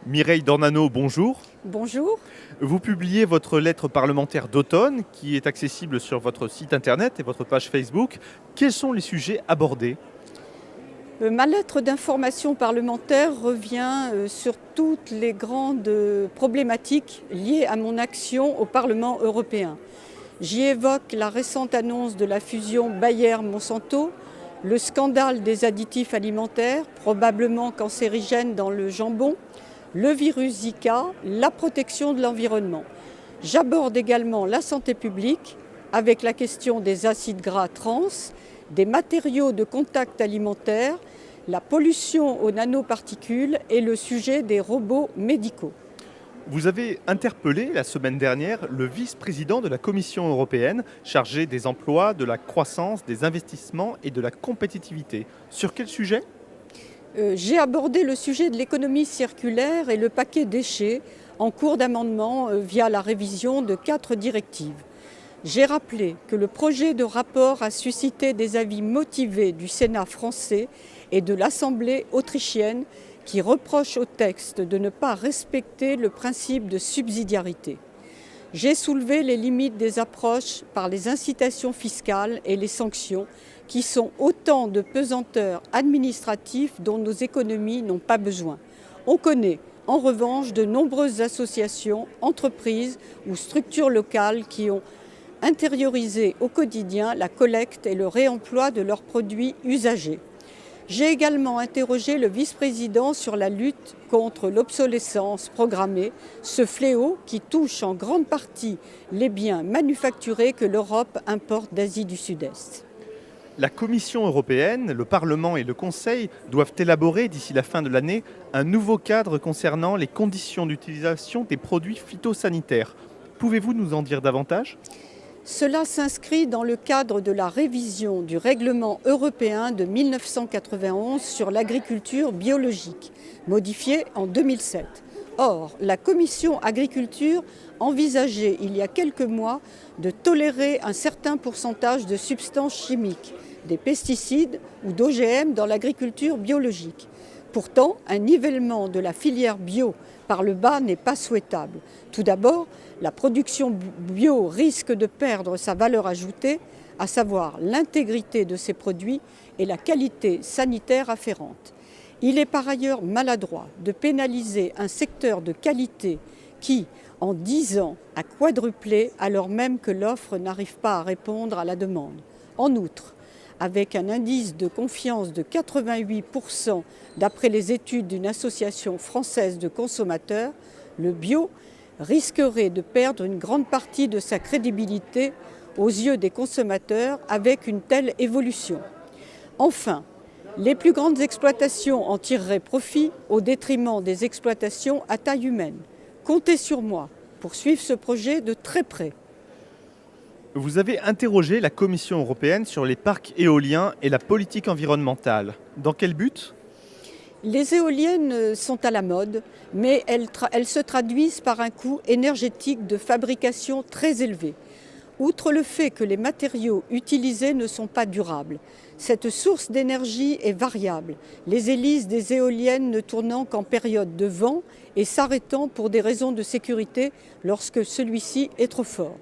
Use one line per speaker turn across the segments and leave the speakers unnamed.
Mireille Dornano, bonjour.
Bonjour.
Vous publiez votre lettre parlementaire d'automne qui est accessible sur votre site internet et votre page Facebook. Quels sont les sujets abordés?
Ma lettre d'information parlementaire revient sur toutes les grandes problématiques liées à mon action au Parlement européen. J'y évoque la récente annonce de la fusion Bayer-Monsanto, le scandale des additifs alimentaires, probablement cancérigènes dans le jambon, le virus Zika, la protection de l'environnement. J'aborde également la santé publique avec la question des acides gras trans, des matériaux de contact alimentaire, la pollution aux nanoparticules et le sujet des robots médicaux.
Vous avez interpellé la semaine dernière le vice-président de la Commission européenne chargé des emplois, de la croissance, des investissements et de la compétitivité. Sur quel sujet?
J'ai abordé le sujet de l'économie circulaire et le paquet déchets en cours d'amendement via la révision de 4 directives. J'ai rappelé que le projet de rapport a suscité des avis motivés du Sénat français et de l'Assemblée autrichienne qui reprochent au texte de ne pas respecter le principe de subsidiarité. J'ai soulevé les limites des approches par les incitations fiscales et les sanctions qui sont autant de pesanteurs administratives dont nos économies n'ont pas besoin. On connaît en revanche de nombreuses associations, entreprises ou structures locales qui ont intériorisé au quotidien la collecte et le réemploi de leurs produits usagés. J'ai également interrogé le vice-président sur la lutte contre l'obsolescence programmée, ce fléau qui touche en grande partie les biens manufacturés que l'Europe importe d'Asie du Sud-Est.
La Commission européenne, le Parlement et le Conseil doivent élaborer d'ici la fin de l'année un nouveau cadre concernant les conditions d'utilisation des produits phytosanitaires. Pouvez-vous nous en dire davantage ?
Cela s'inscrit dans le cadre de la révision du règlement européen de 1991 sur l'agriculture biologique, modifié en 2007. Or, la Commission agriculture envisageait il y a quelques mois de tolérer un certain pourcentage de substances chimiques, des pesticides ou d'OGM dans l'agriculture biologique. Pourtant, un nivellement de la filière bio par le bas n'est pas souhaitable. Tout d'abord, la production bio risque de perdre sa valeur ajoutée, à savoir l'intégrité de ses produits et la qualité sanitaire afférente. Il est par ailleurs maladroit de pénaliser un secteur de qualité qui, en 10 ans, a quadruplé alors même que l'offre n'arrive pas à répondre à la demande. En outre, avec un indice de confiance de 88% d'après les études d'une association française de consommateurs, le bio risquerait de perdre une grande partie de sa crédibilité aux yeux des consommateurs avec une telle évolution. Enfin, les plus grandes exploitations en tireraient profit au détriment des exploitations à taille humaine. Comptez sur moi pour suivre ce projet de très près.
Vous avez interrogé la Commission européenne sur les parcs éoliens et la politique environnementale. Dans quel but ?
Les éoliennes sont à la mode, mais elles se traduisent par un coût énergétique de fabrication très élevé. Outre le fait que les matériaux utilisés ne sont pas durables, cette source d'énergie est variable, les hélices des éoliennes ne tournant qu'en période de vent et s'arrêtant pour des raisons de sécurité lorsque celui-ci est trop fort.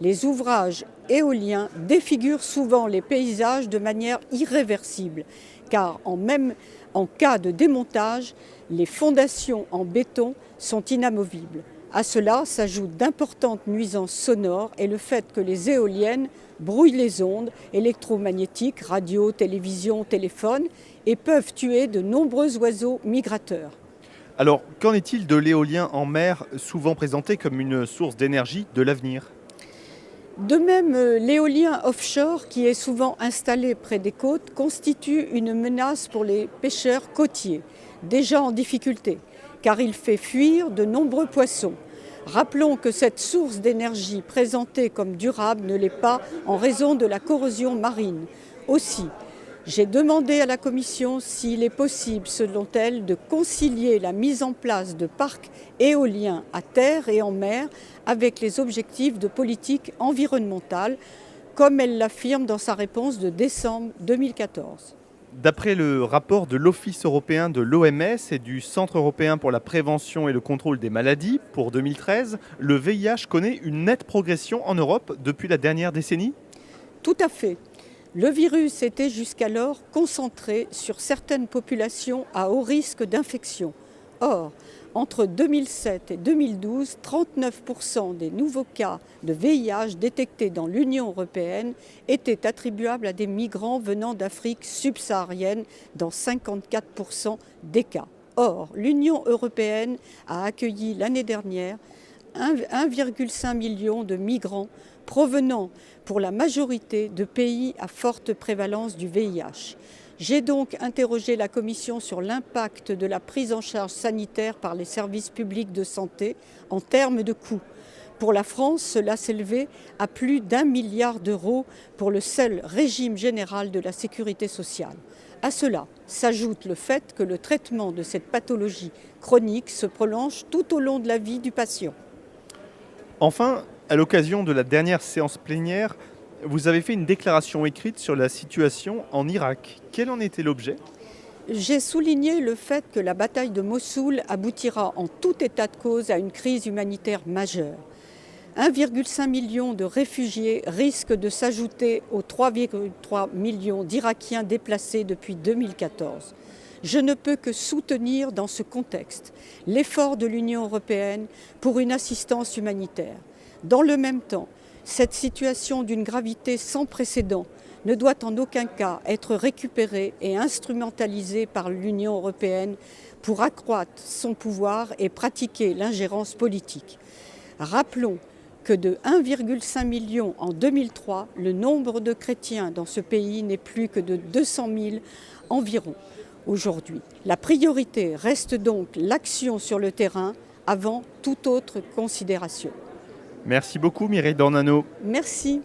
Les ouvrages éoliens défigurent souvent les paysages de manière irréversible, car en cas de démontage, les fondations en béton sont inamovibles. À cela s'ajoutent d'importantes nuisances sonores et le fait que les éoliennes brouillent les ondes électromagnétiques, radio, télévision, téléphone et peuvent tuer de nombreux oiseaux migrateurs.
Alors, qu'en est-il de l'éolien en mer, souvent présenté comme une source d'énergie de l'avenir ?
De même, l'éolien offshore, qui est souvent installé près des côtes, constitue une menace pour les pêcheurs côtiers, déjà en difficulté, car il fait fuir de nombreux poissons. Rappelons que cette source d'énergie présentée comme durable ne l'est pas en raison de la corrosion marine. Aussi, j'ai demandé à la Commission s'il est possible, selon elle, de concilier la mise en place de parcs éoliens à terre et en mer avec les objectifs de politique environnementale, comme elle l'affirme dans sa réponse de décembre 2014.
D'après le rapport de l'Office européen de l'OMS et du Centre européen pour la prévention et le contrôle des maladies pour 2013, le VIH connaît une nette progression en Europe depuis la dernière décennie.
Tout à fait. Le virus était jusqu'alors concentré sur certaines populations à haut risque d'infection. Or, entre 2007 et 2012, 39% des nouveaux cas de VIH détectés dans l'Union européenne étaient attribuables à des migrants venant d'Afrique subsaharienne dans 54% des cas. Or, l'Union européenne a accueilli l'année dernière 1,5 million de migrants provenant pour la majorité de pays à forte prévalence du VIH. J'ai donc interrogé la Commission sur l'impact de la prise en charge sanitaire par les services publics de santé en termes de coûts. Pour la France, cela s'élevait à plus d'1 milliard d'euros pour le seul régime général de la sécurité sociale. À cela s'ajoute le fait que le traitement de cette pathologie chronique se prolonge tout au long de la vie du patient.
Enfin, à l'occasion de la dernière séance plénière, vous avez fait une déclaration écrite sur la situation en Irak. Quel en était l'objet ?
J'ai souligné le fait que la bataille de Mossoul aboutira en tout état de cause à une crise humanitaire majeure. 1,5 million de réfugiés risquent de s'ajouter aux 3,3 millions d'Irakiens déplacés depuis 2014. Je ne peux que soutenir dans ce contexte l'effort de l'Union européenne pour une assistance humanitaire. Dans le même temps, cette situation d'une gravité sans précédent ne doit en aucun cas être récupérée et instrumentalisée par l'Union européenne pour accroître son pouvoir et pratiquer l'ingérence politique. Rappelons que de 1,5 million en 2003, le nombre de chrétiens dans ce pays n'est plus que de 200 000 environ aujourd'hui. La priorité reste donc l'action sur le terrain avant toute autre considération.
Merci beaucoup Mireille Dornano.
Merci.